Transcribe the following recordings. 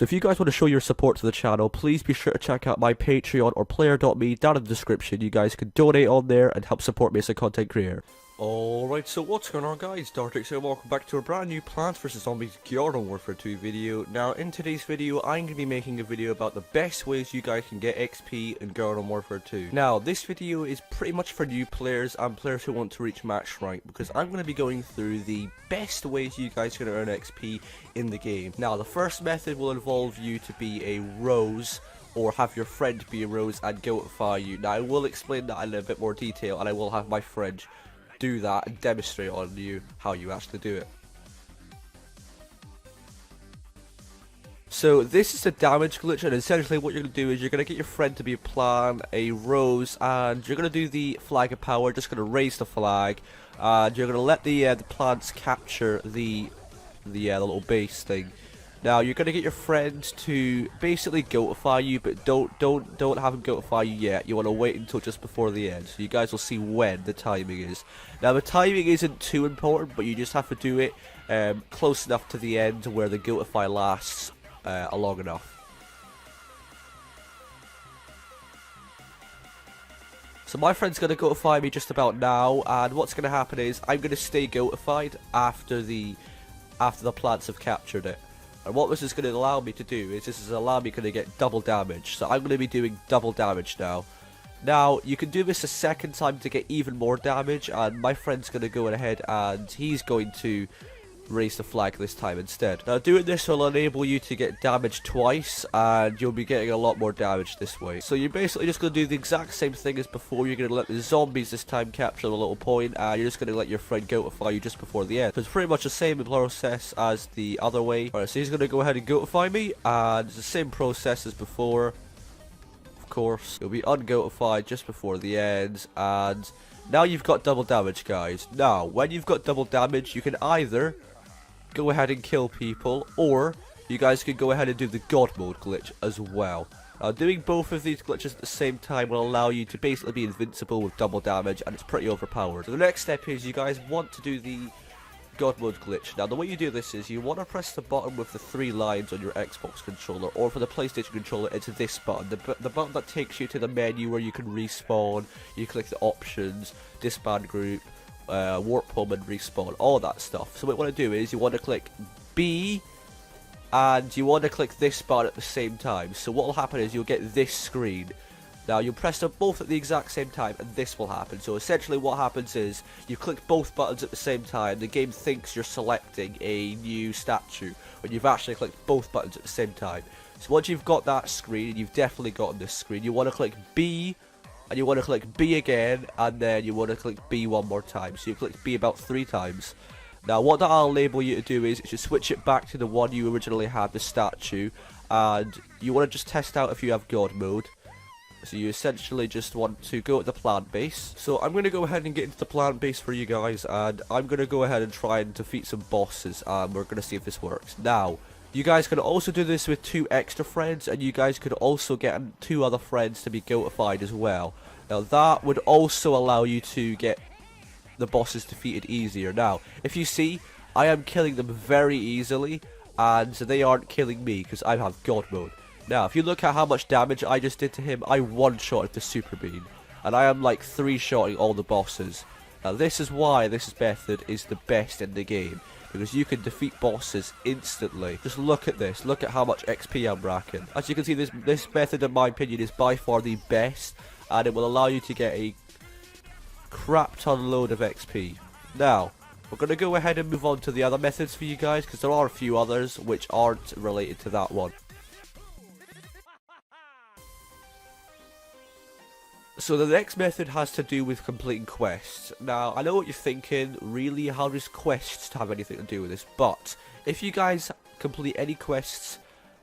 So if you guys want to show your support to the channel, please be sure to check out my Patreon or player.me down in the description. You guys can donate on there and help support me as a content creator. Alright, so what's going on guys, Dartrix here, welcome back to a brand new Plants vs Zombies Garden Warfare 2 video. Now in today's video, I'm going to be making a video about the best ways you guys can get XP in Garden Warfare 2. Now this video is pretty much for new players and players who want to reach max rank, because I'm going to be going through the best ways you guys can earn XP in the game. Now the first method will involve you to be a rose, or have your friend be a rose and goatify you. Now I will explain that in a bit more detail, and I will have my friend do that and demonstrate on you how you actually do it. So this is a damage glitch, and essentially what you're going to do is you're going to get your friend to be a plant, a rose, and you're going to do the flag of power. Just going to raise the flag, and you're going to let the plants capture the little base thing. Now you're going to get your friend to basically goatify you, but don't have him goatify you yet. You want to wait until just before the end, so you guys will see when the timing is. Now the timing isn't too important, but you just have to do it close enough to the end where the goatify lasts long enough. So my friend's going to goatify me just about now, and what's going to happen is I'm going to stay goatified after the plants have captured it. And what this is going to allow me to do is this is allowing me to get double damage. So I'm going to be doing double damage now. Now, you can do this a second time to get even more damage, and my friend's going to go ahead and he's going to raise the flag this time instead. Now, doing this will enable you to get damage twice, and you'll be getting a lot more damage this way. So you're basically just going to do the exact same thing as before. You're going to let the zombies this time capture the little point, and you're just going to let your friend goatify you just before the end. So it's pretty much the same process as the other way. Alright, so he's going to go ahead and goatify me, and it's the same process as before. Of course, you'll be ungoatified just before the end, and now you've got double damage, guys. Now, when you've got double damage, you can either go ahead and kill people, or you guys can go ahead and do the God mode glitch as well. Now, doing both of these glitches at the same time will allow you to basically be invincible with double damage, and it's pretty overpowered. So the next step is you guys want to do the God mode glitch. Now the way you do this is you want to press the button with the 3 lines on your Xbox controller, or for the PlayStation controller it's this button, the button that takes you to the menu where you can respawn. You click the options, disband group, warp home and respawn, all that stuff. So what you want to do is you want to click B, and you want to click this button at the same time. So what will happen is you'll get this screen. Now you'll press them both at the exact same time, and this will happen. So essentially what happens is you click both buttons at the same time. The game thinks you're selecting a new statue when you've actually clicked both buttons at the same time. So once you've got that screen, and you've definitely gotten this screen, you want to click B, and you want to click B again, and then you want to click B one more time. So you click B about 3 times. Now what that'll enable you to do is to switch it back to the one you originally had, the statue, and you want to just test out if you have God mode. So you essentially just want to go at the plant base. So I'm going to go ahead and get into the plant base for you guys, and I'm going to go ahead and try and defeat some bosses, and we're going to see if this works. Now, you guys can also do this with 2 extra friends, and you guys could also get 2 other friends to be goatified as well. Now that would also allow you to get the bosses defeated easier. Now, if you see, I am killing them very easily, and they aren't killing me because I have God mode. Now, if you look at how much damage I just did to him, I one-shotted the super beam, and I am like 3-shotting all the bosses. Now this is why this method is the best in the game, because you can defeat bosses instantly. Just look at this, look at how much XP I'm racking. As you can see, this method in my opinion is by far the best, and it will allow you to get a crap ton load of XP. Now, we're going to go ahead and move on to the other methods for you guys, because there are a few others which aren't related to that one. So the next method has to do with completing quests. Now, I know what you're thinking, really, how does quests have anything to do with this? But, if you guys complete any quests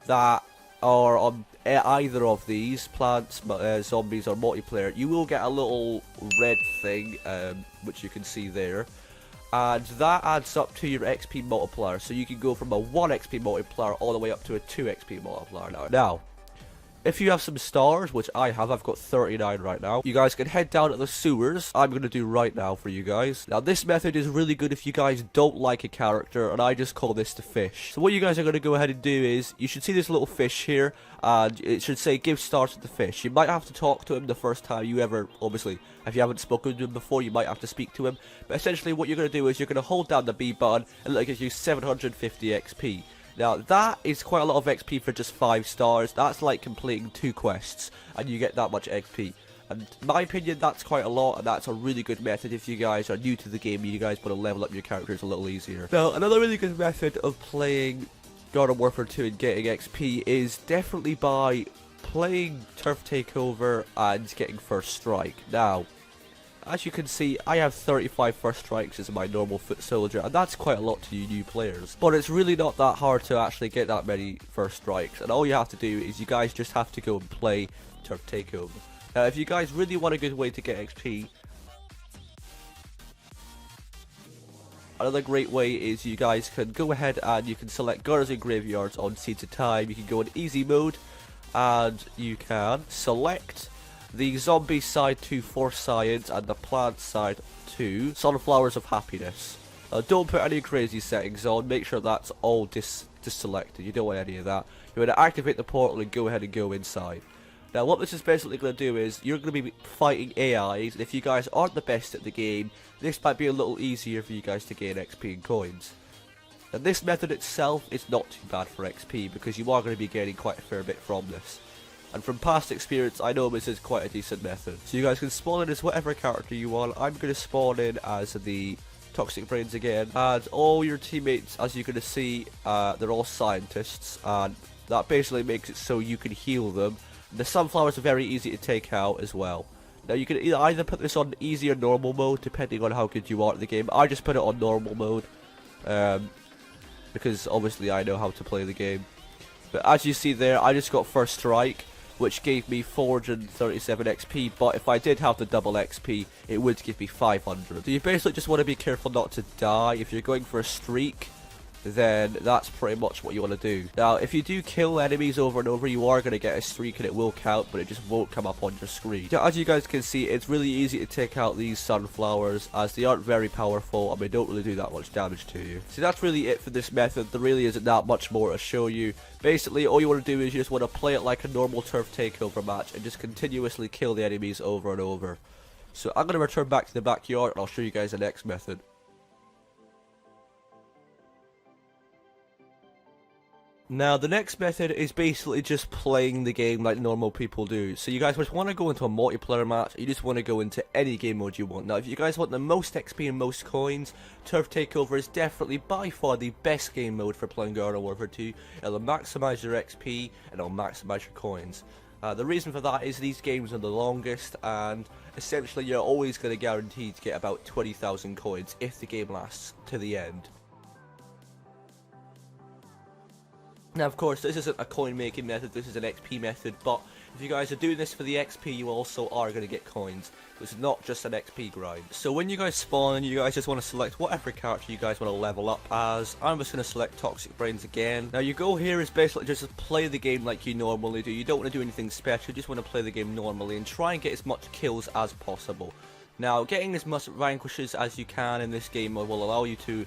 that are on either of these, plants, zombies, or multiplayer, you will get a little red thing, which you can see there. And that adds up to your XP multiplier, so you can go from a 1 XP multiplier all the way up to a 2 XP multiplier now. If you have some stars, which I have, I've got 39 right now, you guys can head down to the sewers. I'm going to do right now for you guys. Now, this method is really good if you guys don't like a character, and I just call this the fish. So what you guys are going to go ahead and do is, you should see this little fish here, and it should say give stars to the fish. You might have to talk to him the first time you ever, obviously, if you haven't spoken to him before, you might have to speak to him. But essentially what you're going to do is you're going to hold down the B button, and it'll give you 750 XP. Now, that is quite a lot of XP for just 5 stars. That's like completing 2 quests, and you get that much XP. And in my opinion, that's quite a lot, and that's a really good method if you guys are new to the game and you guys want to level up your characters a little easier. Now, another really good method of playing Garden Warfare 2 and getting XP is definitely by playing Turf Takeover and getting First Strike. Now, as you can see, I have 35 first strikes as my normal foot soldier, and that's quite a lot to you new players. But it's really not that hard to actually get that many first strikes, and all you have to do is you guys just have to go and play Turf Takeover. Now, if you guys really want a good way to get XP, another great way is you guys can go ahead and you can select Gutters and Graveyards on Seeds of Time. You can go in easy mode, and you can select the zombie side to Force Science and the plant side to Sunflowers of Happiness. Don't put any crazy settings on, make sure that's all selected. You don't want any of that. You want to activate the portal and go ahead and go inside. Now what this is basically going to do is, you're going to be fighting AIs, and if you guys aren't the best at the game, this might be a little easier for you guys to gain XP and coins. And this method itself is not too bad for XP, because you are going to be gaining quite a fair bit from this. And from past experience, I know this is quite a decent method. So you guys can spawn in as whatever character you want. I'm going to spawn in as the Toxic Brains again. And all your teammates, as you're going to see, they're all scientists. And that basically makes it so you can heal them. The sunflowers are very easy to take out as well. Now you can either put this on easy or normal mode, depending on how good you are at the game. I just put it on normal mode, because obviously I know how to play the game. But as you see there, I just got First Strike, which gave me 437 XP, but if I did have the double XP, it would give me 500. So you basically just want to be careful not to die. If you're going for a streak, then that's pretty much what you want to do. Now, if you do kill enemies over and over, you are going to get a streak and it will count, but it just won't come up on your screen. Now, as you guys can see, it's really easy to take out these sunflowers, as they aren't very powerful and they don't really do that much damage to you. So that's really it for this method. There really isn't that much more to show you. Basically, all you want to do is you just want to play it like a normal Turf Takeover match and just continuously kill the enemies over and over. So I'm going to return back to the backyard and I'll show you guys the next method. Now, the next method is basically just playing the game like normal people do. So you guys just want to go into a multiplayer match, you just want to go into any game mode you want. Now, if you guys want the most XP and most coins, Turf Takeover is definitely by far the best game mode for playing Garden Warfare 2. It'll maximize your XP and it'll maximize your coins. The reason for that is these games are the longest, and essentially you're always going to guarantee to get about 20,000 coins if the game lasts to the end. Now, of course, this isn't a coin making method, this is an XP method, but if you guys are doing this for the XP, you also are going to get coins. It's not just an XP grind. So when you guys spawn, you guys just want to select whatever character you guys want to level up as. I'm just going to select Toxic Brains again. Now, your goal here is basically just to play the game like you normally do. You don't want to do anything special, you just want to play the game normally and try and get as much kills as possible. Now, getting as much vanquishes as you can in this game will allow you to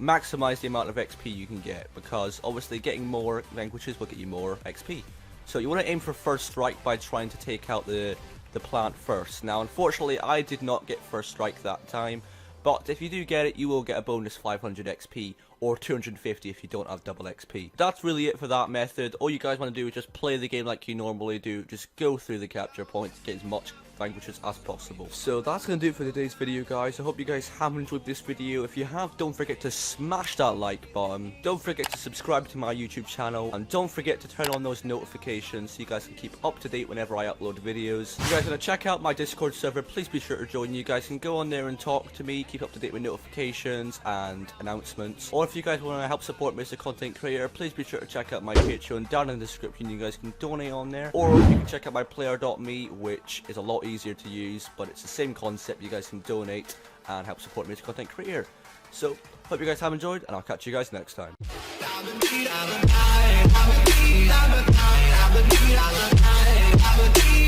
maximize the amount of XP you can get, because obviously getting more vanquishes will get you more XP. So you want to aim for First Strike by trying to take out the plant first. Now, unfortunately, I did not get First Strike that time, but if you do get it, you will get a bonus 500 XP, or 250 if you don't have double XP. That's really it for that method. All you guys want to do is just play the game like you normally do, just go through the capture points, get as much vanquishes as possible. So that's going to do it for today's video, guys. I hope you guys have enjoyed this video. If you have, don't forget to smash that like button, don't forget to subscribe to my YouTube channel, and don't forget to turn on those notifications so you guys can keep up to date whenever I upload videos. If you guys want to check out my Discord server, please be sure to join. You guys can go on there and talk to me, keep up to date with notifications and announcements. Or if you guys want to help support me as a content creator, please be sure to check out my Patreon down in the description. You guys can donate on there, or you can check out my player.me, which is a lot easier to use, but it's the same concept. You guys can donate and help support me as a content creator. So, hope you guys have enjoyed, and I'll catch you guys next time.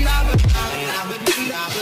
lava, lava, lava, lava, lava.